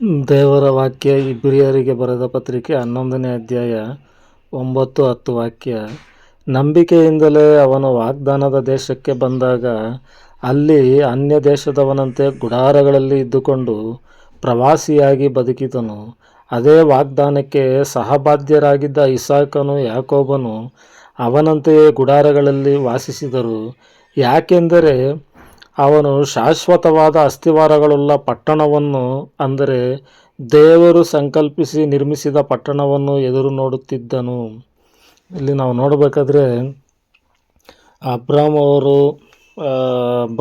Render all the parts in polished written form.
ದೇವರ ವಾಕ್ಯ ಇಬ್ರಿಯರಿಗೆ ಬರೆದ ಪತ್ರಿಕೆ 11ನೇ ಅಧ್ಯಾಯ 9-10 ವಾಕ್ಯ. ನಂಬಿಕೆಯಿಂದಲೇ ಅವನು ವಾಗ್ದಾನದ ದೇಶಕ್ಕೆ ಬಂದಾಗ ಅಲ್ಲಿ ಅನ್ಯ ದೇಶದವನಂತೆ ಗುಡಾರಗಳಲ್ಲಿ ಇದ್ದುಕೊಂಡು ಪ್ರವಾಸಿಯಾಗಿ ಬದುಕಿದನು. ಅದೇ ವಾಗ್ದಾನಕ್ಕೆ ಸಹಬಾಧ್ಯರಾಗಿದ್ದ ಇಸಾಕನು ಯಾಕೋಬನು ಅವನಂತೆಯೇ ಗುಡಾರಗಳಲ್ಲಿ ವಾಸಿಸಿದರು. ಯಾಕೆಂದರೆ ಅವನು ಶಾಶ್ವತವಾದ ಅಸ್ತಿವಾರಗಳುಳ್ಳ ಪಟ್ಟಣವನ್ನು, ಅಂದರೆ ದೇವರು ಸಂಕಲ್ಪಿಸಿ ನಿರ್ಮಿಸಿದ ಪಟ್ಟಣವನ್ನು ಎದುರು ನೋಡುತ್ತಿದ್ದನು. ಇಲ್ಲಿ ನಾವು ನೋಡಬೇಕಾದ್ರೆ ಅಬ್ರಾಮ್ ಅವರು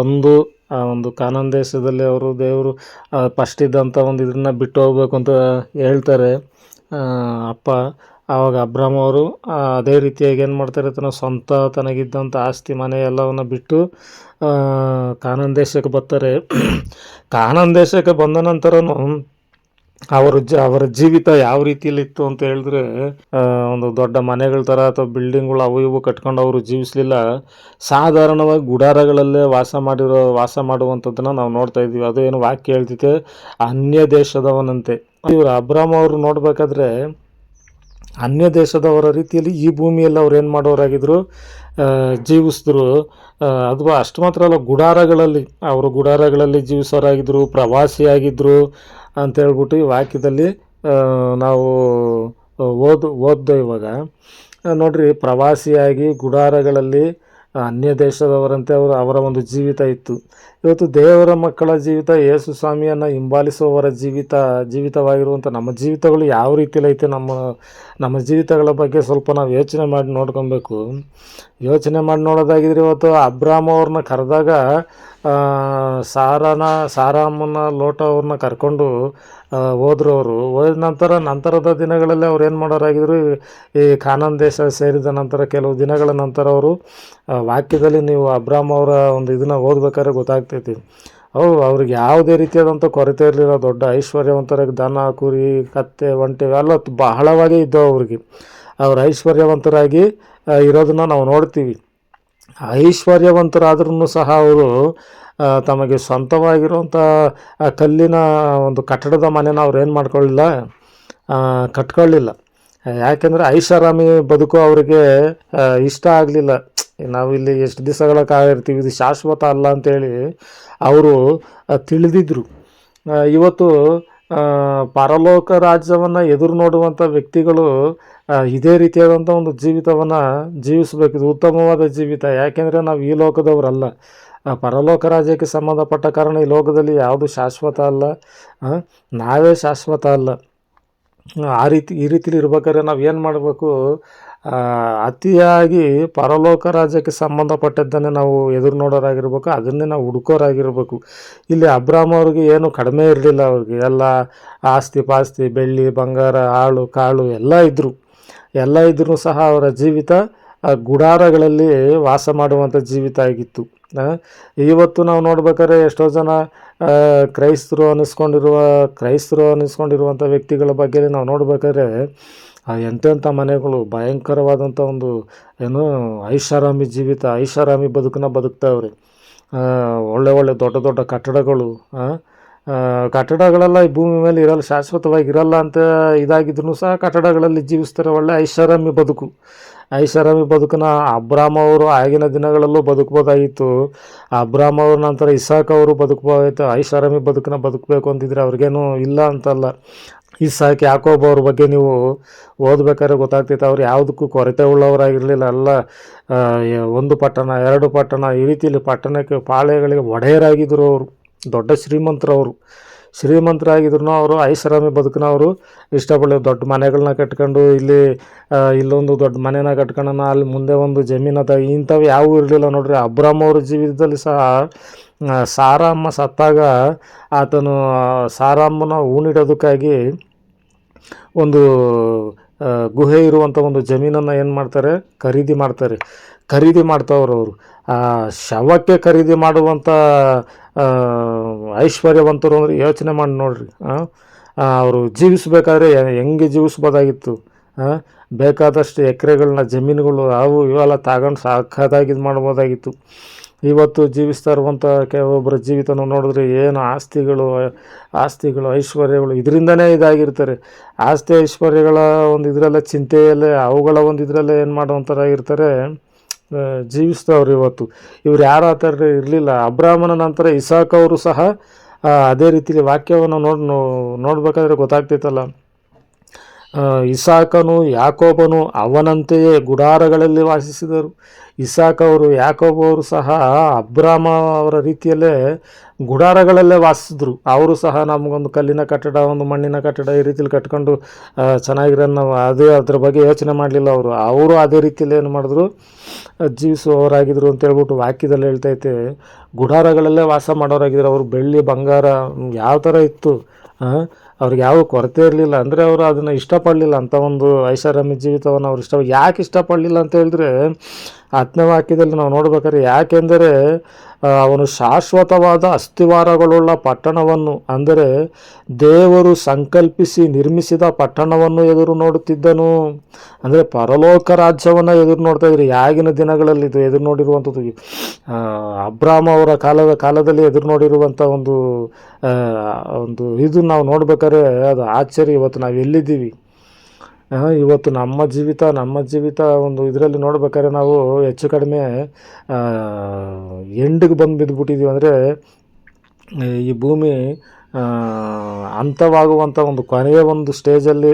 ಬಂದು ಆ ಒಂದು ಕಾನಾನ್ ದೇಶದಲ್ಲಿ ದೇವರು ಫಸ್ಟ್ ಇದ್ದಂಥ ಒಂದು ಇದನ್ನ ಬಿಟ್ಟು ಹೋಗ್ಬೇಕು ಅಂತ ಹೇಳ್ತಾರೆ ಅಪ್ಪ. ಆವಾಗ ಅಬ್ರಾಮ್ ಅವರು ಅದೇ ರೀತಿಯಾಗಿ ಏನು ಮಾಡ್ತಾರೆ, ಸ್ವಂತ ತನಗಿದ್ದಂಥ ಆಸ್ತಿ ಮನೆ ಎಲ್ಲವನ್ನು ಬಿಟ್ಟು ಕಾನಾನ್ ದೇಶಕ್ಕೆ ಬರ್ತಾರೆ. ಕಾನಾನ್ ದೇಶಕ್ಕೆ ಬಂದ ನಂತರನು ಅವರ ಜೀವಿತ ಯಾವ ರೀತಿಯಲ್ಲಿತ್ತು ಅಂತ ಹೇಳಿದ್ರೆ, ಒಂದು ದೊಡ್ಡ ಮನೆಗಳ ಥರ ಅಥವಾ ಬಿಲ್ಡಿಂಗ್ಗಳು ಅವು ಇವು ಕಟ್ಕೊಂಡು ಅವರು ಜೀವಿಸಲಿಲ್ಲ. ಸಾಧಾರಣವಾಗಿ ಗುಡಾರಗಳಲ್ಲೇ ವಾಸ ಮಾಡುವಂಥದ್ದನ್ನು ನಾವು ನೋಡ್ತಾ ಇದ್ದೀವಿ. ಅದು ಏನು ವಾಕ್ಯ ಹೇಳ್ತಿದೆ, ಅನ್ಯ ದೇಶದವನಂತೆ. ಇವರು ಅಬ್ರಾಮ್ ಅವರು ನೋಡಬೇಕಾದ್ರೆ ಅನ್ಯ ದೇಶದವರ ರೀತಿಯಲ್ಲಿ ಈ ಭೂಮಿಯಲ್ಲಿ ಅವ್ರು ಏನು ಮಾಡೋರಾಗಿದ್ರು, ಜೀವಿಸಿದ್ರು. ಅದು ಅಷ್ಟು ಮಾತ್ರ ಅಲ್ಲ, ಗುಡಾರಗಳಲ್ಲಿ ಜೀವಿಸೋರಾಗಿದ್ದರು, ಪ್ರವಾಸಿಯಾಗಿದ್ದರು ಅಂತ ಹೇಳ್ಬಿಟ್ಟು ಈ ವಾಕ್ಯದಲ್ಲಿ ನಾವು ಓದ್ದೆ. ಇವಾಗ ನೋಡ್ರಿ, ಪ್ರವಾಸಿಯಾಗಿ ಗುಡಾರಗಳಲ್ಲಿ ಅನ್ಯ ದೇಶದವರಂತೆ ಅವರ ಒಂದು ಜೀವಿತ ಇತ್ತು. ಇವತ್ತು ದೇವರ ಮಕ್ಕಳ ಜೀವಿತ, ಯೇಸು ಸ್ವಾಮಿಯನ್ನು ಹಿಂಬಾಲಿಸುವವರ ಜೀವಿತವಾಗಿರುವಂಥ ನಮ್ಮ ಜೀವಿತಗಳು ಯಾವ ರೀತಿಯಲ್ಲಿ ಐತೆ, ನಮ್ಮ ಜೀವಿತಗಳ ಬಗ್ಗೆ ಸ್ವಲ್ಪ ನಾವು ಯೋಚನೆ ಮಾಡಿ ನೋಡ್ಕೊಬೇಕು. ಯೋಚನೆ ಮಾಡಿ ನೋಡೋದಾಗಿದ್ರೆ, ಇವತ್ತು ಅಬ್ರಾಮ್ ಅವ್ರನ್ನ ಕರೆದಾಗ ಸಾರಾಮನ ಲೋಟ ಅವ್ರನ್ನ ಕರ್ಕೊಂಡು ಹೋದ್ರು. ಅವರು ಹೋದ ನಂತರದ ದಿನಗಳಲ್ಲಿ ಅವ್ರು ಏನು ಮಾಡೋರಾಗಿದ್ರು, ಈ ಕಾನಾನ್ ದೇಶ ಸೇರಿದ ನಂತರ ಕೆಲವು ದಿನಗಳ ನಂತರ ಅವರು ವಾಕ್ಯದಲ್ಲಿ ನೀವು ಅಬ್ರಾಮ್ ಅವರ ಒಂದು ಇದನ್ನು ಓದ್ಬೇಕಾದ್ರೆ ಗೊತ್ತಾಗ್ತೈತಿ. ಅವ್ರಿಗೆ ಯಾವುದೇ ರೀತಿಯಾದಂಥ ಕೊರತೆ ಇರಲಿಲ್ಲ. ದೊಡ್ಡ ಐಶ್ವರ್ಯವಂತರಾಗಿ ದನ, ಕುರಿ, ಕತ್ತೆ, ಒಂಟೆ ಎಲ್ಲ ಬಹಳವಾಗಿ ಇದ್ದವು ಅವ್ರಿಗೆ. ಅವ್ರು ಐಶ್ವರ್ಯವಂತರಾಗಿ ಇರೋದನ್ನು ನಾವು ನೋಡ್ತೀವಿ. ಐಶ್ವರ್ಯವಂತರಾದ್ರೂ ಸಹ ಅವರು ತಮಗೆ ಸ್ವಂತವಾಗಿರುವಂಥ ಕಲ್ಲಿನ ಒಂದು ಕಟ್ಟಡದ ಮನೆನ ಅವ್ರು ಏನು ಕಟ್ಕೊಳ್ಳಿಲ್ಲ. ಯಾಕೆಂದರೆ ಐಷಾರಾಮಿ ಬದುಕು ಅವರಿಗೆ ಇಷ್ಟ ಆಗಲಿಲ್ಲ. ನಾವು ಇಲ್ಲಿ ಎಷ್ಟು ದಿವಸಗಳ ಕಾಲ ಇರ್ತೀವಿ, ಇದು ಶಾಶ್ವತ ಅಲ್ಲ ಅಂತೇಳಿ ಅವರು ತಿಳಿದಿದ್ರು. ಇವತ್ತು ಪರಲೋಕ ರಾಜ್ಯವನ್ನು ಎದುರು ನೋಡುವಂಥ ವ್ಯಕ್ತಿಗಳು ಇದೇ ರೀತಿಯಾದಂಥ ಒಂದು ಜೀವಿತವನ್ನು ಜೀವಿಸಬೇಕು. ಇದು ಉತ್ತಮವಾದ ಜೀವಿತ. ಯಾಕೆಂದರೆ ನಾವು ಈ ಲೋಕದವರಲ್ಲ, ಪರಲೋಕ ರಾಜ್ಯಕ್ಕೆ ಸಂಬಂಧಪಟ್ಟ ಕಾರಣ ಈ ಲೋಕದಲ್ಲಿ ಯಾವುದು ಶಾಶ್ವತ ಅಲ್ಲ, ನಾವೇ ಶಾಶ್ವತ ಅಲ್ಲ. ಈ ರೀತಿಲಿ ಇರ್ಬೇಕಾದ್ರೆ ನಾವು ಏನು ಮಾಡಬೇಕು, ಅತಿಯಾಗಿ ಪರಲೋಕ ರಾಜ್ಯಕ್ಕೆ ಸಂಬಂಧಪಟ್ಟದ್ದನ್ನೇ ನಾವು ಎದುರು ನೋಡೋರಾಗಿರ್ಬೇಕು, ಅದನ್ನೇ ನಾವು ಹುಡುಕೋರಾಗಿರ್ಬೇಕು. ಇಲ್ಲಿ ಅಬ್ರಾಮ್ ಅವ್ರಿಗೆ ಏನು ಕಡಿಮೆ ಇರಲಿಲ್ಲ. ಅವ್ರಿಗೆ ಎಲ್ಲ ಆಸ್ತಿ ಪಾಸ್ತಿ, ಬೆಳ್ಳಿ ಬಂಗಾರ, ಆಳು ಕಾಳು ಎಲ್ಲ ಇದ್ರೂ ಸಹ ಅವರ ಜೀವಿತ ಗುಡಾರಗಳಲ್ಲಿ ವಾಸ ಮಾಡುವಂಥ ಜೀವಿತ ಆಗಿತ್ತು. ಇವತ್ತು ನಾವು ನೋಡ್ಬೇಕಾದ್ರೆ ಎಷ್ಟೋ ಜನ ಕ್ರೈಸ್ತರು ಅನ್ನಿಸ್ಕೊಂಡಿರುವಂಥ ವ್ಯಕ್ತಿಗಳ ಬಗ್ಗೆ ನಾವು ನೋಡ್ಬೇಕಾದ್ರೆ ಎಂತೆಂಥ ಮನೆಗಳು, ಭಯಂಕರವಾದಂಥ ಒಂದು ಐಷಾರಾಮಿ ಜೀವಿತ, ಐಷಾರಾಮಿ ಬದುಕನ್ನ ಬದುಕ್ತಾವ್ರೆ. ಒಳ್ಳೆ ದೊಡ್ಡ ಕಟ್ಟಡಗಳೆಲ್ಲ ಈ ಭೂಮಿ ಮೇಲೆ ಇರಲ್ಲ, ಶಾಶ್ವತವಾಗಿ ಇರಲ್ಲ ಅಂತ ಇದಾಗಿದ್ರು ಸಹ ಕಟ್ಟಡಗಳಲ್ಲಿ ಜೀವಿಸ್ತಾರೆ. ಒಳ್ಳೆ ಐಷಾರಾಮಿ ಬದುಕನ್ನ ಅಬ್ರಾಮ್ ಅವರು ಆಗಿನ ದಿನಗಳಲ್ಲೂ ಬದುಕ್ಬೋದಾಗಿತ್ತು. ಅಬ್ರಾಮ್ ಅವ್ರ ನಂತರ ಇಸಾಕ್ ಅವರು ಬದುಕ್ಬೋದಾಗಿತ್ತು. ಐಷಾರಾಮಿ ಬದುಕನ್ನ ಬದುಕಬೇಕು ಅಂತಿದ್ರೆ ಅವ್ರಿಗೇನು ಇಲ್ಲ ಅಂತಲ್ಲ. ಇಸಾಕ್, ಯಾಕೋಬ ಅವ್ರ ಬಗ್ಗೆ ನೀವು ಓದ್ಬೇಕಾದ್ರೆ ಗೊತ್ತಾಗ್ತೈತೆ, ಅವ್ರು ಯಾವುದಕ್ಕೂ ಕೊರತೆ ಉಳ್ಳವರಾಗಿರಲಿಲ್ಲ. ಎಲ್ಲ 1 ಪಟ್ಟಣ 2 ಪಟ್ಟಣ ಈ ರೀತಿಯಲ್ಲಿ ಪಟ್ಟಣಕ್ಕೆ ಪಾಳೆಗಳಿಗೆ ಒಡೆಯರಾಗಿದ್ದರು. ಅವರು ದೊಡ್ಡ ಶ್ರೀಮಂತರಾಗಿದ್ರು. ಅವರು ಐಷಾರಾಮಿ ಬದುಕನ್ನ ಅವರು ಇಷ್ಟಪಡಲಿಲ್ಲ. ದೊಡ್ಡ ಮನೆಗಳನ್ನ ಕಟ್ಕೊಂಡು ಇಲ್ಲೊಂದು ದೊಡ್ಡ ಮನೆನ ಕಟ್ಕೊಳ್ಳೋಣ, ಅಲ್ಲಿ ಮುಂದೆ ಒಂದು ಜಮೀನದ, ಇಂಥವು ಯಾವುವು ಇರಲಿಲ್ಲ. ನೋಡ್ರಿ, ಅಬ್ರಾಮ್ ಅವ್ರ ಜೀವಿತದಲ್ಲಿ ಸಹ ಸಾರಮ್ಮ ಸತ್ತಾಗ ಆತನು ಸಾರಮ್ಮನ ಹೂಣಿಡೋದಕ್ಕಾಗಿ ಒಂದು ಗುಹೆ ಇರುವಂಥ ಒಂದು ಜಮೀನನ್ನು ಏನು ಮಾಡ್ತಾರೆ, ಖರೀದಿ ಮಾಡ್ತಾವ್ರು. ಅವರು ಆ ಶವಕ್ಕೆ ಖರೀದಿ ಮಾಡುವಂಥ ಐಶ್ವರ್ಯವಂತರು ಅಂದರೆ ಯೋಚನೆ ಮಾಡಿ ನೋಡ್ರಿ. ಅವರು ಜೀವಿಸಬೇಕಾದ್ರೆ ಹೆಂಗೆ ಜೀವಿಸ್ಬೋದಾಗಿತ್ತು. ಬೇಕಾದಷ್ಟು ಎಕರೆಗಳನ್ನ, ಜಮೀನುಗಳು ಅವು ಇವೆಲ್ಲ ತಗೊಂಡು ಸಾಕಾಗಿ ಇದು ಮಾಡ್ಬೋದಾಗಿತ್ತು. ಇವತ್ತು ಜೀವಿಸ್ತಾ ಇರುವಂಥ ಕೆಲವೊಬ್ಬರ ಜೀವಿತನ ನೋಡಿದ್ರೆ ಏನು ಆಸ್ತಿಗಳು ಐಶ್ವರ್ಯಗಳು ಇದರಿಂದನೇ ಇದಾಗಿರ್ತಾರೆ. ಆಸ್ತಿ ಐಶ್ವರ್ಯಗಳ ಒಂದು ಇದರಲ್ಲೇ ಚಿಂತೆಯಲ್ಲೇ ಅವುಗಳ ಒಂದು ಇದರಲ್ಲೇ ಏನು ಮಾಡುವಂಥರಾಗಿರ್ತಾರೆ, ಜೀವಿಸ್ತವ್ರು. ಇವ್ರು ಯಾರು ಆ ಥರ ಇರಲಿಲ್ಲ. ಅಬ್ರಾಹ್ಮನ ನಂತರ ಇಸಾಕ್ ಅವರು ಸಹ ಅದೇ ರೀತಿಲಿ ವಾಕ್ಯವನ್ನು ನೋಡ್ಬೇಕಾದ್ರೆ ಗೊತ್ತಾಗ್ತೈತಲ್ಲ. ಇಸಾಕನು ಯಾಕೋಬನು ಅವನಂತೆಯೇ ಗುಡಾರಗಳಲ್ಲಿ ವಾಸಿಸಿದರು. ಇಸಾಕ್ ಅವರು ಯಾಕೋಬ ಅವರು ಸಹ ಅಬ್ರಾಮ ಅವರ ರೀತಿಯಲ್ಲೇ ಗುಡಾರಗಳಲ್ಲೇ ವಾಸಿಸಿದ್ರು. ಅವರು ಸಹ ನಮಗೊಂದು ಕಲ್ಲಿನ ಕಟ್ಟಡ, ಒಂದು ಮಣ್ಣಿನ ಕಟ್ಟಡ ಈ ರೀತಿಲಿ ಕಟ್ಕೊಂಡು ಚೆನ್ನಾಗಿರೋದು ನಾವು ಅದ್ರ ಬಗ್ಗೆ ಯೋಚನೆ ಮಾಡಲಿಲ್ಲ. ಅವರು ಅದೇ ರೀತಿಯಲ್ಲಿ ಏನು ಮಾಡಿದ್ರು, ಜೀವಿಸುವವರಾಗಿದ್ರು ಅಂತ ಹೇಳ್ಬಿಟ್ಟು ವಾಕ್ಯದಲ್ಲಿ ಹೇಳ್ತೈತೆ. ಗುಡಾರಗಳಲ್ಲೇ ವಾಸ ಮಾಡೋರಾಗಿದ್ರು. ಅವರು ಬೆಳ್ಳಿ ಬಂಗಾರ ಯಾವ ಥರ ಇತ್ತು, ಅವ್ರಿಗೆ ಯಾವ ಕೊರತೆ ಇರಲಿಲ್ಲ. ಅಂದರೆ ಅವರು ಅದನ್ನು ಇಷ್ಟಪಡಲಿಲ್ಲ, ಅಂಥ ಒಂದು ಐಷಾರಾಮಿ ಜೀವಿತವನ್ನು ಅವ್ರು ಯಾಕೆ ಇಷ್ಟಪಡಲಿಲ್ಲ ಅಂತ ಹೇಳಿದ್ರೆ, 10ನೇ ವಾಕ್ಯದಲ್ಲಿ ನಾವು ನೋಡ್ಬೇಕಾದ್ರೆ, ಯಾಕೆಂದರೆ ಅವನು ಶಾಶ್ವತವಾದ ಅಸ್ಥಿವಾರಗಳುಳ್ಳ ಪಟ್ಟಣವನ್ನು, ಅಂದರೆ ದೇವರು ಸಂಕಲ್ಪಿಸಿ ನಿರ್ಮಿಸಿದ ಪಟ್ಟಣವನ್ನು ಎದುರು ನೋಡುತ್ತಿದ್ದನು. ಅಂದರೆ ಪರಲೋಕ ರಾಜ್ಯವನ್ನು ಎದುರು ನೋಡ್ತಾ ಇದ್ರು. ಆಗಿನ ದಿನಗಳಲ್ಲಿ ಇದು ಎದುರು ನೋಡಿರುವಂಥದ್ದು, ಅಬ್ರಾಮ ಅವರ ಕಾಲದಲ್ಲಿ ಎದುರು ನೋಡಿರುವಂಥ ಒಂದು ಇದು ನಾವು ನೋಡ್ಬೇಕಾದ್ರೆ ಅದು ಆಶ್ಚರ್ಯ. ಇವತ್ತು ನಾವು ಎಲ್ಲಿದ್ದೀವಿ, ಇವತ್ತು ನಮ್ಮ ಜೀವಿತ ಒಂದು ಇದರಲ್ಲಿ ನೋಡ್ಬೇಕಾದ್ರೆ ನಾವು ಹೆಚ್ಚು ಕಡಿಮೆ ಎಂಡಿಗೆ ಬಂದು ಬಿದ್ದುಬಿಟ್ಟಿದ್ದೀವಿ. ಅಂದರೆ ಈ ಭೂಮಿ ಅಂಥವಾಗುವಂಥ ಒಂದು ಕೊನೆಯ ಒಂದು ಸ್ಟೇಜಲ್ಲಿ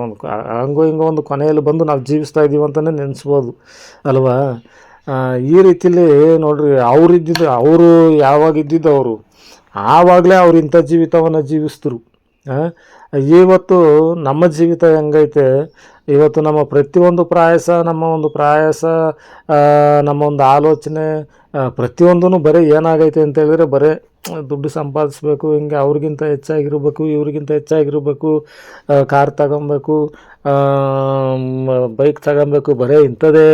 ಒಂದು ಹಂಗೋ ಹಿಂಗೋ ಒಂದು ಕೊನೆಯಲ್ಲಿ ಬಂದು ನಾವು ಜೀವಿಸ್ತಾ ಇದ್ದೀವಿ ಅಂತಲೇ ನೆನೆಸ್ಬೋದು ಅಲ್ವಾ. ಈ ರೀತಿಲಿ ನೋಡ್ರಿ, ಅವರು ಯಾವಾಗ ಇದ್ದಿದ್ದು ಅವರು ಆವಾಗಲೇ ಅವ್ರು ಇಂಥ ಜೀವಿತವನ್ನು ಜೀವಿಸಿದ್ರು. ಇವತ್ತು ನಮ್ಮ ಜೀವಿತ ಹೆಂಗೈತೆ, ಇವತ್ತು ನಮ್ಮ ಪ್ರತಿಯೊಂದು ಪ್ರಯಾಸ, ನಮ್ಮ ಒಂದು ಆಲೋಚನೆ ಪ್ರತಿಯೊಂದೂ ಬರೀ ಏನಾಗೈತೆ ಅಂತ ಹೇಳಿದ್ರೆ, ಬರೀ ದುಡ್ಡು ಸಂಪಾದಿಸ್ಬೇಕು, ಹಿಂಗೆ ಅವ್ರಿಗಿಂತ ಹೆಚ್ಚಾಗಿರ್ಬೇಕು, ಇವ್ರಿಗಿಂತ ಹೆಚ್ಚಾಗಿರ್ಬೇಕು, ಕಾರ್ ತಗೊಬೇಕು, ಬೈಕ್ ತಗೊಬೇಕು, ಬರೀ ಇಂಥದ್ದೇ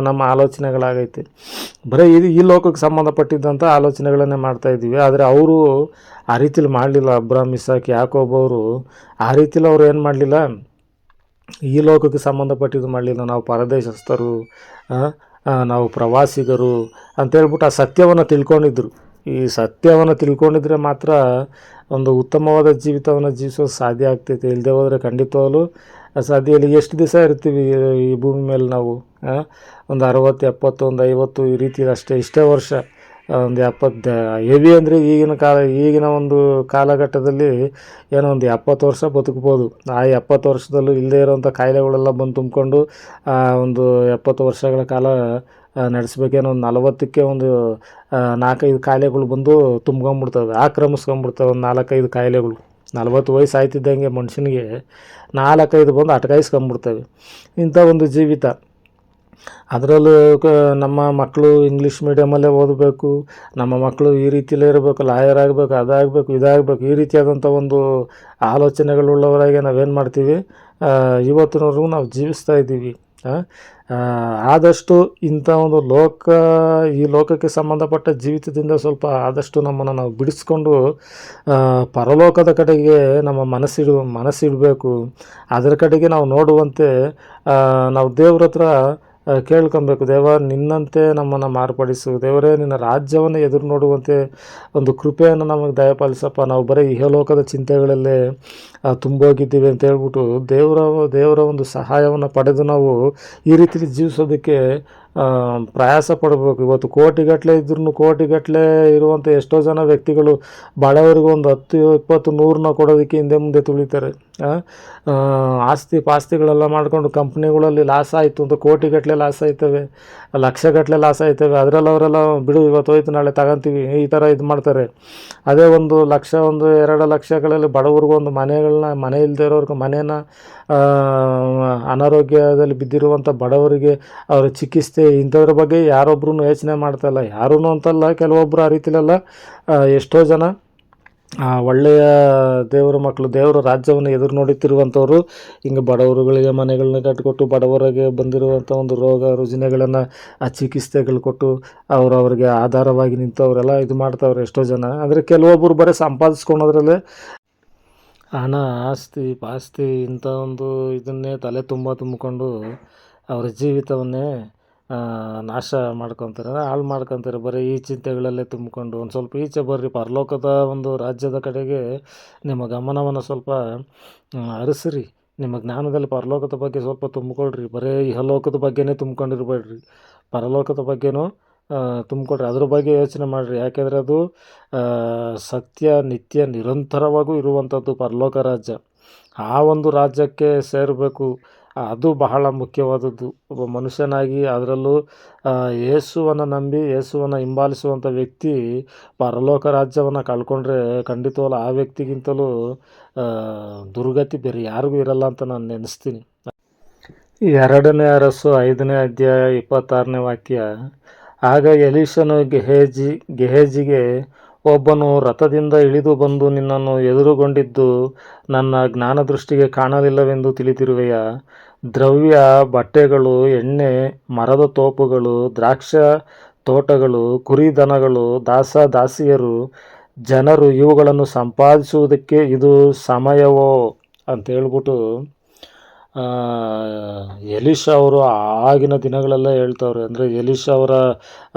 ನಮ್ಮ ಆಲೋಚನೆಗಳಾಗೈತೆ. ಬರೀ ಈ ಲೋಕಕ್ಕೆ ಸಂಬಂಧಪಟ್ಟಿದ್ದಂಥ ಆಲೋಚನೆಗಳನ್ನೇ ಮಾಡ್ತಾಯಿದ್ದೀವಿ. ಆದರೆ ಅವರು ಆ ರೀತಿಲಿ ಮಾಡಲಿಲ್ಲ. ಅಬ್ರಾಮ್, ಇಸಾಕ್, ಯಾಕೋಬ್ ಅವರು ಆ ರೀತಿಲಿ ಅವ್ರು ಏನು ಮಾಡಲಿಲ್ಲ, ಈ ಲೋಕಕ್ಕೆ ಸಂಬಂಧಪಟ್ಟಿದ್ದು ಮಾಡಲಿಲ್ಲ. ನಾವು ಪರದೇಶಸ್ಥರು, ನಾವು ಪ್ರವಾಸಿಗರು ಅಂತೇಳ್ಬಿಟ್ಟು ಆ ಸತ್ಯವನ್ನು ತಿಳ್ಕೊಂಡಿದ್ರು. ಈ ಸತ್ಯವನ್ನು ತಿಳ್ಕೊಂಡಿದ್ರೆ ಮಾತ್ರ ಒಂದು ಉತ್ತಮವಾದ ಜೀವಿತವನ್ನು ಜೀವಿಸೋದು ಸಾಧ್ಯ ಆಗ್ತೈತೆ. ಇಲ್ಲದೆ ಹೋದರೆ ಖಂಡಿತವಾಗಲೂ ಸಾಧ್ಯ ಇಲ್ಲ. ಎಷ್ಟು ದಿವಸ ಇರ್ತೀವಿ ಈ ಭೂಮಿ ಮೇಲೆ ನಾವು? ಒಂದು 60, 70, ಒಂದು 50 ಈ ರೀತಿ ಇಷ್ಟೇ ವರ್ಷ. ಒಂದು 70 ಹೆವಿ ಅಂದರೆ ಈಗಿನ ಒಂದು ಕಾಲಘಟ್ಟದಲ್ಲಿ ಏನೋ ಒಂದು 70 ವರ್ಷ ಬದುಕ್ಬೋದು. ಆ 70 ವರ್ಷದಲ್ಲೂ ಇಲ್ಲದೇ ಇರೋವಂಥ ಕಾಯಿಲೆಗಳೆಲ್ಲ ಬಂದು ತುಂಬಿಕೊಂಡು ಒಂದು 70 ವರ್ಷಗಳ ಕಾಲ ನಡೆಸ್ಬೇಕೇನೋ. ಒಂದು 40ಕ್ಕೆ ಒಂದು 4-5 ಕಾಯಿಲೆಗಳು ಬಂದು ತುಂಬ್ಕೊಂಬಿಡ್ತವೆ, ಆಕ್ರಮಿಸ್ಕೊಂಬಿಡ್ತವೆ. ಒಂದು 4-5 ಕಾಯಿಲೆಗಳು 40 ವಯಸ್ಸು ಆಯ್ತಿದ್ದಂಗೆ ಮನುಷ್ಯನಿಗೆ 4-5 ಬಂದು ಅಟಕಾಯಿಸ್ಕೊಂಬಿಡ್ತವೆ. ಇಂಥ ಒಂದು ಜೀವಿತ. ಅದರಲ್ಲೂ ನಮ್ಮ ಮಕ್ಕಳು ಇಂಗ್ಲೀಷ್ ಮೀಡಿಯಮಲ್ಲೇ ಓದಬೇಕು, ನಮ್ಮ ಮಕ್ಕಳು ಈ ರೀತಿಯಲ್ಲೇ ಇರಬೇಕು, ಲಾಯರ್ ಆಗಬೇಕು, ಅದಾಗಬೇಕು, ಇದಾಗಬೇಕು, ಈ ರೀತಿಯಾದಂಥ ಒಂದು ಆಲೋಚನೆಗಳುಳ್ಳವರಾಗೆ ನಾವೇನು ಮಾಡ್ತೀವಿ, ಇವತ್ತಿನವರೆಗೂ ನಾವು ಜೀವಿಸ್ತಾ ಇದ್ದೀವಿ. ಆದಷ್ಟು ಇಂಥ ಒಂದು ಈ ಲೋಕಕ್ಕೆ ಸಂಬಂಧಪಟ್ಟ ಜೀವಿತದಿಂದ ಸ್ವಲ್ಪ ಆದಷ್ಟು ನಮ್ಮನ್ನು ನಾವು ಬಿಡಿಸ್ಕೊಂಡು ಪರಲೋಕದ ಕಡೆಗೆ ನಮ್ಮ ಮನಸ್ಸಿಡಬೇಕು. ಅದರ ಕಡೆಗೆ ನಾವು ನೋಡುವಂತೆ ನಾವು ದೇವ್ರ ಹತ್ರ ಕೇಳ್ಕೊಬೇಕು. ದೇವ, ನಿನ್ನಂತೆ ನಮ್ಮನ್ನು ಮಾರ್ಪಡಿಸು. ದೇವರೇ, ನಿನ್ನ ರಾಜ್ಯವನ್ನು ಎದುರು ನೋಡುವಂತೆ ಒಂದು ಕೃಪೆಯನ್ನು ನಮಗೆ ದಯಪಾಲಿಸಪ್ಪ. ನಾವು ಬರೀ ಇಹಲೋಕದ ಚಿಂತೆಗಳಲ್ಲೇ ತುಂಬೋಗಿದ್ದೀವಿ ಅಂತ ಹೇಳ್ಬಿಟ್ಟು ದೇವರ ಒಂದು ಸಹಾಯವನ್ನು ಪಡೆದು ನಾವು ಈ ರೀತಿಲಿ ಜೀವಿಸೋದಕ್ಕೆ ಪ್ರಯಾಸ ಪಡಬೇಕು. ಇವತ್ತು ಕೋಟಿಗಟ್ಟಲೆ ಇದ್ರೂ ಕೋಟಿಗಟ್ಟಲೆ ಇರುವಂಥ ಎಷ್ಟೋ ಜನ ವ್ಯಕ್ತಿಗಳು ಬಡವರಿಗೆ ಒಂದು 10, 20, 100 ಕೊಡೋದಕ್ಕೆ ಹಿಂದೆ ಮುಂದೆ ತುಳಿತಾರೆ. ಪಾಸ್ತಿಗಳೆಲ್ಲ ಮಾಡ್ಕೊಂಡು ಕಂಪ್ನಿಗಳಲ್ಲಿ ಲಾಸ್ ಆಯಿತು ಅಂತ ಕೋಟಿಗಟ್ಟಲೆ ಲಾಸ್ ಆಯ್ತವೆ, ಲಕ್ಷಗಟ್ಟಲೆ ಲಾಸ್ ಆಯ್ತವೆ. ಅದರಲ್ಲಿ ಅವರೆಲ್ಲ ಬಿಡು, ಇವತ್ತು ಹೋಯ್ತು ನಾಳೆ ತಗೊಂತೀವಿ, ಈ ಥರ ಇದು ಮಾಡ್ತಾರೆ. ಅದೇ 1 ಲಕ್ಷ, 1-2 ಲಕ್ಷಗಳಲ್ಲಿ ಬಡವ್ರಿಗೊಂದು ಮನೆ ಇಲ್ಲದೆ ಇರೋರ್ಗೆ ಮನೇನ, ಅನಾರೋಗ್ಯದಲ್ಲಿ ಬಿದ್ದಿರುವಂಥ ಬಡವರಿಗೆ ಅವರ ಚಿಕಿತ್ಸೆ, ಇಂಥದ್ರ ಬಗ್ಗೆ ಯಾರೊಬ್ಬರೂ ಯೋಚನೆ ಮಾಡ್ತಾಯಿಲ್ಲ. ಯಾರೂ ಅಂತಲ್ಲ, ಕೆಲವೊಬ್ಬರು ಆ ರೀತಿಲೆಲ್ಲ ಎಷ್ಟೋ ಜನ ಒಳ್ಳೆಯ ದೇವರ ಮಕ್ಕಳು, ದೇವರ ರಾಜ್ಯವನ್ನು ಎದುರು ನೋಡುತ್ತಿರುವಂಥವ್ರು ಹಿಂಗೆ ಬಡವರುಗಳಿಗೆ ಮನೆಗಳನ್ನ ಕಟ್ಟಿಕೊಟ್ಟು, ಬಡವರಿಗೆ ಬಂದಿರುವಂಥ ಒಂದು ರೋಗ ರುಜಿನಗಳನ್ನು ಆ ಚಿಕಿತ್ಸೆಗಳು ಕೊಟ್ಟು ಅವ್ರಿಗೆ ಆಧಾರವಾಗಿ ನಿಂತವರೆಲ್ಲ ಇದು ಮಾಡ್ತಾವ್ರೆ ಎಷ್ಟೋ ಜನ. ಅಂದರೆ ಕೆಲವೊಬ್ಬರು ಬರೀ ಸಂಪಾದಿಸ್ಕೊಳೋದ್ರಲ್ಲೇ ಹಣ, ಆಸ್ತಿ ಪಾಸ್ತಿ ಇಂಥ ಒಂದು ಇದನ್ನೇ ತಲೆ ತುಂಬಿಕೊಂಡು ಅವರ ಜೀವಿತವನ್ನೇ ನಾಶ ಮಾಡ್ಕೊತಾರೆ, ಹಾಳು ಮಾಡ್ಕೊತಾರೆ. ಬರೀ ಈ ಚಿಂತೆಗಳಲ್ಲೇ ತುಂಬಿಕೊಂಡು ಒಂದು ಸ್ವಲ್ಪ ಈಚೆ ಬರ್ರಿ, ಪರಲೋಕದ ಒಂದು ರಾಜ್ಯದ ಕಡೆಗೆ ನಿಮ್ಮ ಗಮನವನ್ನು ಸ್ವಲ್ಪ ಹರಿಸ್ರಿ. ನಿಮ್ಮ ಜ್ಞಾನದಲ್ಲಿ ಪರಲೋಕದ ಬಗ್ಗೆ ಸ್ವಲ್ಪ ತುಂಬಿಕೊಳ್ರಿ. ಬರೀ ಇಹಲೋಕದ ಬಗ್ಗೆನೇ ತುಂಬ್ಕೊಂಡಿರ್ಬೇಡ್ರಿ, ಪರಲೋಕದ ಬಗ್ಗೆನೂ ತುಂಬಿಕೊಡ್ರಿ. ಅದ್ರ ಬಗ್ಗೆ ಯೋಚನೆ ಮಾಡಿರಿ. ಯಾಕೆಂದರೆ ಅದು ಸತ್ಯ, ನಿತ್ಯ, ನಿರಂತರವಾಗೂ ಇರುವಂಥದ್ದು ಪರಲೋಕ ರಾಜ್ಯ. ಆ ಒಂದು ರಾಜ್ಯಕ್ಕೆ ಸೇರಬೇಕು. ಅದು ಬಹಳ ಮುಖ್ಯವಾದದ್ದು. ಒಬ್ಬ ಮನುಷ್ಯನಾಗಿ, ಅದರಲ್ಲೂ ಯೇಸುವನ್ನು ನಂಬಿ ಯೇಸುವನ್ನು ಹಿಂಬಾಲಿಸುವಂಥ ವ್ಯಕ್ತಿ ಪರಲೋಕ ರಾಜ್ಯವನ್ನು ಕಳ್ಕೊಂಡ್ರೆ ಖಂಡಿತವಲ್ಲ ಆ ವ್ಯಕ್ತಿಗಿಂತಲೂ ದುರ್ಗತಿ ಬೇರೆ ಯಾರಿಗೂ ಇರಲ್ಲ ಅಂತ ನಾನು ನೆನೆಸ್ತೀನಿ. 2ನೇ ಅರಸು 5ನೇ ಅಧ್ಯಾಯ 26ನೇ ವಾಕ್ಯ. ಆಗ ಎಲೀಷನು ಗೆಹೇಜಿಗೆ, ಒಬ್ಬನು ರಥದಿಂದ ಇಳಿದು ಬಂದು ನಿನ್ನನ್ನು ಎದುರುಗೊಂಡಿದ್ದು ನನ್ನ ಜ್ಞಾನದೃಷ್ಟಿಗೆ ಕಾಣಲಿಲ್ಲವೆಂದು ತಿಳಿದಿರುವೆಯ? ದ್ರವ್ಯ, ಬಟ್ಟೆಗಳು, ಎಣ್ಣೆ, ಮರದ ತೋಪುಗಳು, ದ್ರಾಕ್ಷ ತೋಟಗಳು, ಕುರಿ ದನಗಳು, ದಾಸ ದಾಸಿಯರು, ಜನರು, ಇವುಗಳನ್ನು ಸಂಪಾದಿಸುವುದಕ್ಕೆ ಇದು ಸಮಯವೋ ಅಂತ ಹೇಳ್ಬಿಟ್ಟು ಎಲೀಷ ಅವರು ಆಗಿನ ದಿನಗಳಲ್ಲೇ ಹೇಳ್ತವ್ರೆ. ಅಂದರೆ ಎಲೀಷ ಅವರ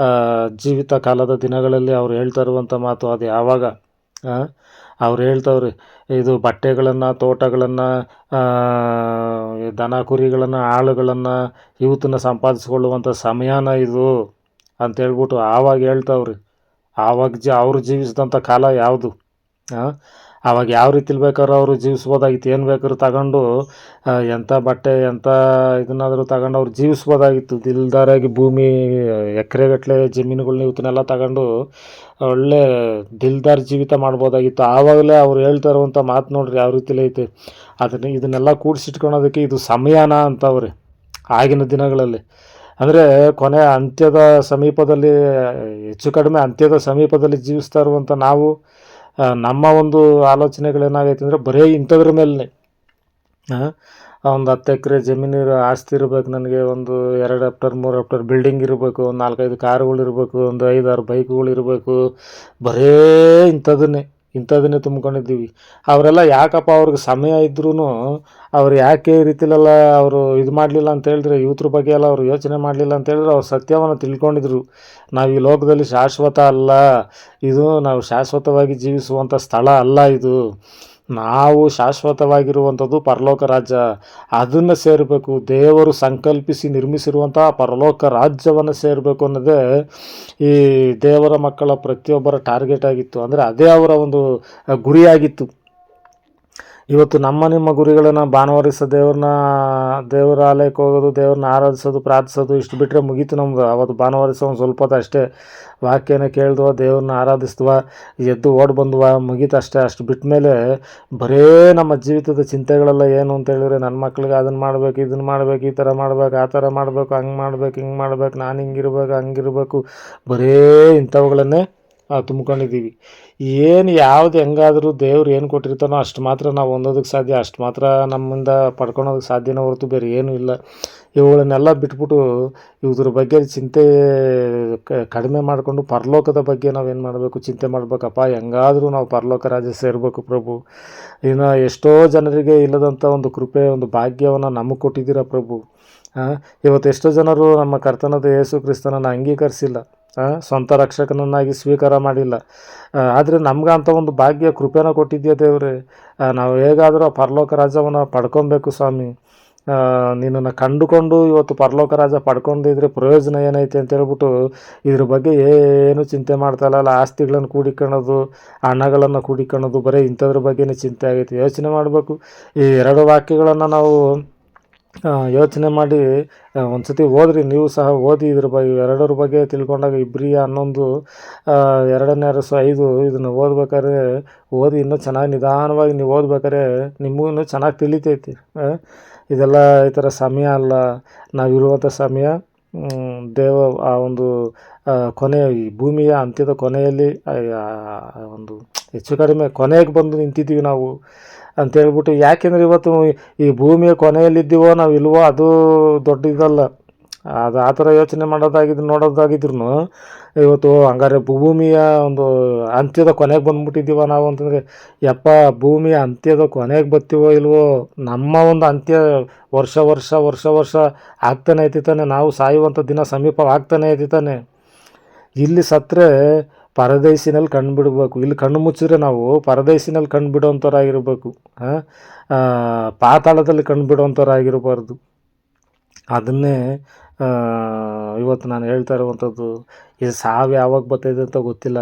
ಜೀವಿತ ಕಾಲದ ದಿನಗಳಲ್ಲಿ ಅವ್ರು ಹೇಳ್ತಾ ಇರುವಂಥ ಮಾತು ಅದು ಯಾವಾಗ ಅವ್ರು ಹೇಳ್ತವ್ರೆ, ಇದು ಬಟ್ಟೆಗಳನ್ನು, ತೋಟಗಳನ್ನು, ದನ ಕುರಿಗಳನ್ನು, ಆಳುಗಳನ್ನು, ಇವತ್ತನ್ನು ಸಂಪಾದಿಸ್ಕೊಳ್ಳುವಂಥ ಸಮಯನ ಇದು ಅಂತೇಳ್ಬಿಟ್ಟು ಆವಾಗ ಹೇಳ್ತವ್ರಿ. ಆವಾಗ ಅವರು ಜೀವಿಸಿದಂಥ ಕಾಲ ಯಾವುದು? ಆವಾಗ ಯಾವ ರೀತಿಲಿ ಬೇಕಾದ್ರೂ ಅವರು ಜೀವಿಸ್ಬೋದಾಗಿತ್ತು. ಏನು ಬೇಕಾದ್ರೂ ತಗೊಂಡು ಎಂಥ ಬಟ್ಟೆ, ಎಂಥ ಇದನ್ನಾದರೂ ತಗೊಂಡು ಅವ್ರು ಜೀವಿಸ್ಬೋದಾಗಿತ್ತು. ದಿಲ್ದಾರಾಗಿ ಭೂಮಿ ಎಕರೆಗಟ್ಟಲೆ ಜಮೀನುಗಳನ್ನ ಇವತ್ತನ್ನೆಲ್ಲ ತಗೊಂಡು ಒಳ್ಳೆ ದಿಲ್ದಾರ್ ಜೀವಿತ ಮಾಡ್ಬೋದಾಗಿತ್ತು. ಆವಾಗಲೇ ಅವ್ರು ಹೇಳ್ತಾ ಇರುವಂಥ ಮಾತು ನೋಡ್ರಿ ಯಾವ ರೀತಿಲಿ ಐತೆ. ಇದನ್ನೆಲ್ಲ ಕೂಡಿಸಿಟ್ಕೊಳೋದಕ್ಕೆ ಇದು ಸಮಯನ ಅಂತವ್ರಿ ಆಗಿನ ದಿನಗಳಲ್ಲಿ. ಅಂದರೆ ಕೊನೆ ಅಂತ್ಯದ ಸಮೀಪದಲ್ಲಿ, ಹೆಚ್ಚು ಕಡಿಮೆ ಅಂತ್ಯದ ಸಮೀಪದಲ್ಲಿ ಜೀವಿಸ್ತಾ ಇರುವಂಥ ನಾವು, ನಮ್ಮ ಒಂದು ಆಲೋಚನೆಗಳೇನಾಗೈತೆ ಅಂದರೆ ಬರೀ ಇಂಥದ್ರ ಮೇಲೆ ಒಂದು 10 ಎಕರೆ ಜಮೀನು ಆಸ್ತಿ ಇರಬೇಕು, ನನಗೆ ಒಂದು 2 ಹೆಕ್ಟರ್ 3 ಹೆಕ್ಟರ್ ಬಿಲ್ಡಿಂಗ್ ಇರಬೇಕು, ಒಂದು 4-5 ಕಾರುಗಳು ಇರಬೇಕು, ಒಂದು 5-6 ಬೈಕ್ಗಳು ಇರಬೇಕು. ಬರೇ ಇಂಥದನ್ನೇ ತುಂಬ್ಕೊಂಡಿದ್ದೀವಿ. ಅವರೆಲ್ಲ ಯಾಕಪ್ಪ, ಅವ್ರಿಗೆ ಸಮಯ ಇದ್ರೂ ಅವ್ರು ಯಾಕೆ ಈ ರೀತಿಲೆಲ್ಲ ಅವರು ಇದು ಮಾಡಲಿಲ್ಲ ಅಂತ ಹೇಳಿದ್ರೆ, ಯೂತ್ರ ಬಗ್ಗೆ ಎಲ್ಲ ಅವರು ಯೋಚನೆ ಮಾಡಲಿಲ್ಲ ಅಂತ ಹೇಳಿದ್ರೆ, ಅವ್ರು ಸತ್ಯವನ್ನು ತಿಳ್ಕೊಂಡಿದ್ರು. ನಾವು ಈ ಲೋಕದಲ್ಲಿ ಶಾಶ್ವತ ಅಲ್ಲ, ಇದು ನಾವು ಶಾಶ್ವತವಾಗಿ ಜೀವಿಸುವಂಥ ಸ್ಥಳ ಅಲ್ಲ. ಇದು ನಾವು ಶಾಶ್ವತವಾಗಿರುವಂಥದ್ದು ಪರಲೋಕ ರಾಜ್ಯ. ಅದನ್ನು ಸೇರಬೇಕು. ದೇವರು ಸಂಕಲ್ಪಿಸಿ ನಿರ್ಮಿಸಿರುವಂಥ ಪರಲೋಕ ರಾಜ್ಯವನ್ನು ಸೇರಬೇಕು ಅನ್ನೋದೇ ಈ ದೇವರ ಮಕ್ಕಳ ಪ್ರತಿಯೊಬ್ಬರ ಟಾರ್ಗೆಟ್ ಆಗಿತ್ತು. ಅಂದರೆ ಅದೇ ಅವರ ಒಂದು ಗುರಿಯಾಗಿತ್ತು. ಇವತ್ತು ನಿಮ್ಮ ಗುರಿಗಳನ್ನು ಭಾನುವಾರ ದೇವರ ಆಲಯಕ್ಕೆ ಹೋಗೋದು, ದೇವ್ರನ್ನ ಆರಾಧಿಸೋದು, ಪ್ರಾರ್ಥಿಸೋದು, ಇಷ್ಟು ಬಿಟ್ಟರೆ ಮುಗೀತು ನಮ್ದು. ಅವತ್ತು ಭಾನುವಾರ ಒಂದು ಸ್ವಲ್ಪ ಹೊತ್ತು ಅಷ್ಟೇ ವಾಕ್ಯನ ಕೇಳಿದ್ವ, ದೇವ್ರನ್ನ ಆರಾಧಿಸ್ದ್ವ, ಎದ್ದು ಓಡಿ ಬಂದ್ವ, ಮುಗೀತು ಅಷ್ಟೇ. ಅಷ್ಟು ಬಿಟ್ಟ ಮೇಲೆ ಬರೇ ನಮ್ಮ ಜೀವಿತದ ಚಿಂತೆಗಳೆಲ್ಲ ಏನು ಅಂತ ಹೇಳಿದ್ರೆ, ನನ್ನ ಮಕ್ಳಿಗೆ ಅದನ್ನು ಮಾಡ್ಬೇಕು, ಇದನ್ನು ಮಾಡ್ಬೇಕು, ಈ ಥರ ಮಾಡ್ಬೇಕು, ಆ ಥರ ಮಾಡಬೇಕು, ಹಂಗೆ ಮಾಡ್ಬೇಕು, ಹಿಂಗೆ ಮಾಡ್ಬೇಕು, ನಾನು ಹಿಂಗಿರ್ಬೇಕು, ಹಂಗಿರ್ಬೇಕು, ಬರೇ ಇಂಥವುಗಳನ್ನೇ ತುಂಬ್ಕೊಂಡಿದ್ದೀವಿ. ಯಾವುದು ಹೆಂಗಾದರೂ ದೇವ್ರು ಏನು ಕೊಟ್ಟಿರ್ತಾನೋ ಅಷ್ಟು ಮಾತ್ರ ನಾವು ಹೊಂದೋದಕ್ಕೆ ಸಾಧ್ಯ, ಅಷ್ಟು ಮಾತ್ರ ನಮ್ಮಿಂದ ಪಡ್ಕೊಳೋದಕ್ಕೆ ಸಾಧ್ಯನೇ ಹೊರತು ಬೇರೆ ಏನೂ ಇಲ್ಲ. ಇವುಗಳನ್ನೆಲ್ಲ ಬಿಟ್ಬಿಟ್ಟು ಇದ್ರ ಬಗ್ಗೆ ಚಿಂತೆ ಕಡಿಮೆ ಮಾಡಿಕೊಂಡು ಪರಲೋಕದ ಬಗ್ಗೆ ನಾವೇನು ಮಾಡಬೇಕು, ಚಿಂತೆ ಮಾಡಬೇಕಪ್ಪ. ಹೆಂಗಾದರೂ ನಾವು ಪರಲೋಕ ರಾಜ್ಯ ಸೇರಬೇಕು ಪ್ರಭು. ಇನ್ನು ಎಷ್ಟೋ ಜನರಿಗೆ ಇಲ್ಲದಂಥ ಒಂದು ಕೃಪೆ, ಒಂದು ಭಾಗ್ಯವನ್ನು ನಮಗೆ ಕೊಟ್ಟಿದ್ದೀರ ಪ್ರಭು. ಇವತ್ತು ಎಷ್ಟೋ ಜನರು ನಮ್ಮ ಕರ್ತನಾದ ಯೇಸು ಕ್ರಿಸ್ತನನ್ನು ಅಂಗೀಕರಿಸಿಲ್ಲ, ಸ್ವಂತ ರಕ್ಷಕನನ್ನಾಗಿ ಸ್ವೀಕಾರ ಮಾಡಿಲ್ಲ. ಆದರೆ ನಮ್ಗಂತ ಒಂದು ಭಾಗ್ಯ, ಕೃಪೆನ ಕೊಟ್ಟಿದ್ಯಾ ದೇವ್ರೆ. ನಾವು ಹೇಗಾದರೂ ಆ ಪರಲೋಕ ರಾಜ್ಯವನ್ನು ಪಡ್ಕೊಬೇಕು ಸ್ವಾಮಿ. ನಿನ್ನನ್ನು ಕಂಡುಕೊಂಡು ಇವತ್ತು ಪರಲೋಕ ರಾಜ್ಯ ಪಡ್ಕೊಂಡಿದ್ರೆ ಪ್ರಯೋಜನ ಏನೈತೆ ಅಂತ ಹೇಳ್ಬಿಟ್ಟು ಇದ್ರ ಬಗ್ಗೆ ಏನು ಚಿಂತೆ ಮಾಡ್ತಾಯಿಲ್ಲ. ಆಸ್ತಿಗಳನ್ನು ಕೂಡಿಕೊಳ್ಳೋದು, ಹಣಗಳನ್ನು ಕೂಡಿಕೊಳ್ಳೋದು, ಬರೀ ಇಂಥದ್ರ ಬಗ್ಗೆನೇ ಚಿಂತೆ ಆಗೈತೆ. ಯೋಚನೆ ಮಾಡಬೇಕು. ಈ 2 ವಾಕ್ಯಗಳನ್ನು ನಾವು ಯೋಚನೆ ಮಾಡಿ ಒಂದು ಸತಿ ಓದ್ರಿ, ನೀವು ಸಹ ಓದಿ. ಇದ್ರ ಬಗ್ಗೆ 2 ಬಗ್ಗೆ ತಿಳ್ಕೊಂಡಾಗ ಇಬ್ರಿಯ 11 2ನೇ ಅರಸು 5 ಇದನ್ನು ಓದಿ ಇನ್ನೂ ಚೆನ್ನಾಗಿ ನಿಧಾನವಾಗಿ ನೀವು ಓದ್ಬೇಕಾದ್ರೆ ನಿಮಗೂ ಇನ್ನೂ ಚೆನ್ನಾಗಿ ತಿಳಿತೈತಿ. ಇದೆಲ್ಲ ಈ ಥರ ಸಮಯ ಅಲ್ಲ, ನಾವಿರುವಂಥ ಸಮಯ ಆ ಒಂದು ಕೊನೆಯ, ಈ ಭೂಮಿಯ ಅಂತ್ಯದ ಕೊನೆಯಲ್ಲಿ ಒಂದು ಹೆಚ್ಚು ಕಡಿಮೆ ಕೊನೆಗೆ ಬಂದು ನಿಂತಿದ್ದೀವಿ ನಾವು ಅಂತೇಳ್ಬಿಟ್ಟು. ಯಾಕೆಂದರೆ ಇವತ್ತು ಈ ಭೂಮಿಯ ಕೊನೆಯಲ್ಲಿದ್ದೀವೋ ನಾವು ಇಲ್ವೋ ಅದು ದೊಡ್ಡ ಇದಲ್ಲ. ಅದು ಆ ಥರ ಯೋಚನೆ ನೋಡೋದಾಗಿದ್ರು ಇವತ್ತು ಹಂಗಾರೆ ಭೂಮಿಯ ಒಂದು ಅಂತ್ಯದ ಕೊನೆಗೆ ಬಂದ್ಬಿಟ್ಟಿದ್ದೀವ ನಾವು ಅಂತಂದರೆ, ಯಪ್ಪ ಭೂಮಿಯ ಅಂತ್ಯದ ಕೊನೆಗೆ ಬರ್ತೀವೋ ಇಲ್ವೋ, ನಮ್ಮ ಒಂದು ಅಂತ್ಯ ವರ್ಷ ವರ್ಷ ವರ್ಷ ವರ್ಷ ಆಗ್ತಾನೆ ಐತಿತಾನೆ, ನಾವು ಸಾಯುವಂಥ ದಿನ ಸಮೀಪವಾಗ್ತಾನೆ ಐತಿತಾನೆ. ಇಲ್ಲಿ ಸತ್ತರೆ ಪರದೈಸಿನಲ್ಲಿ ಕಣ್ಣು ಬಿಡಬೇಕು, ಇಲ್ಲಿ ಕಣ್ಣು ಮುಚ್ಚಿದ್ರೆ ನಾವು ಪರದೈಸಿನಲ್ಲಿ ಕಣ್ಣು ಬಿಡೋವಂಥವ್ರಾಗಿರ್ಬೇಕು, ಪಾತಾಳದಲ್ಲಿ ಕಣ್ಣು ಬಿಡೋವಂಥವ್ರಾಗಿರಬಾರ್ದು. ಅದನ್ನೇ ಇವತ್ತು ನಾನು ಹೇಳ್ತಾ ಇರುವಂಥದ್ದು. ಇದು ಸಾವು ಯಾವಾಗ ಬರ್ತೈತೆ ಅಂತ ಗೊತ್ತಿಲ್ಲ.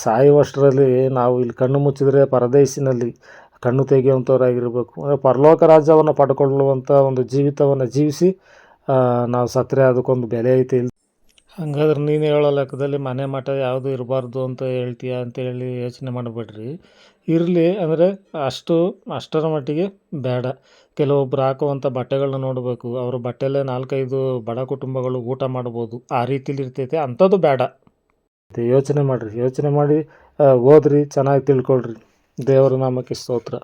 ಸಾಯುವಷ್ಟರಲ್ಲಿ ನಾವು ಇಲ್ಲಿ ಕಣ್ಣು ಮುಚ್ಚಿದ್ರೆ ಪರದೈಸಿನಲ್ಲಿ ಕಣ್ಣು ತೆಗೆಯುವಂಥವ್ರಾಗಿರಬೇಕು. ಪರಲೋಕ ರಾಜ್ಯವನ್ನು ಪಡ್ಕೊಳ್ಳುವಂಥ ಒಂದು ಜೀವಿತವನ್ನು ಜೀವಿಸಿ ನಾವು ಸತ್ತರೆ ಅದಕ್ಕೊಂದು ಬೆಲೆ ಐತೆ. ಇಲ್ಲಿ ಹಂಗಾದ್ರೆ ನೀನು ಹೇಳೋ ಲೆಕ್ಕದಲ್ಲಿ ಮನೆ ಮಠ ಯಾವುದು ಇರಬಾರ್ದು ಅಂತ ಹೇಳ್ತೀಯ ಅಂತೇಳಿ ಯೋಚನೆ ಮಾಡಬೇಡ್ರಿ. ಇರಲಿ ಅಂದರೆ ಅಷ್ಟರ ಮಟ್ಟಿಗೆ ಬೇಡ. ಕೆಲವೊಬ್ರು ಹಾಕುವಂಥ ಬಟ್ಟೆಗಳನ್ನ ನೋಡಬೇಕು, ಅವ್ರ ಬಟ್ಟೆಯಲ್ಲೇ 4-5 ಬಡ ಕುಟುಂಬಗಳು ಊಟ ಮಾಡ್ಬೋದು, ಆ ರೀತಿಲಿ ಇರ್ತೈತೆ. ಅಂಥದ್ದು ಬೇಡ. ಯೋಚನೆ ಮಾಡಿರಿ, ಯೋಚನೆ ಮಾಡಿ ಓದ್ರಿ, ಚೆನ್ನಾಗಿ ತಿಳ್ಕೊಳ್ರಿ. ದೇವರ ನಾಮಕ್ಕೆ ಸ್ತೋತ್ರ.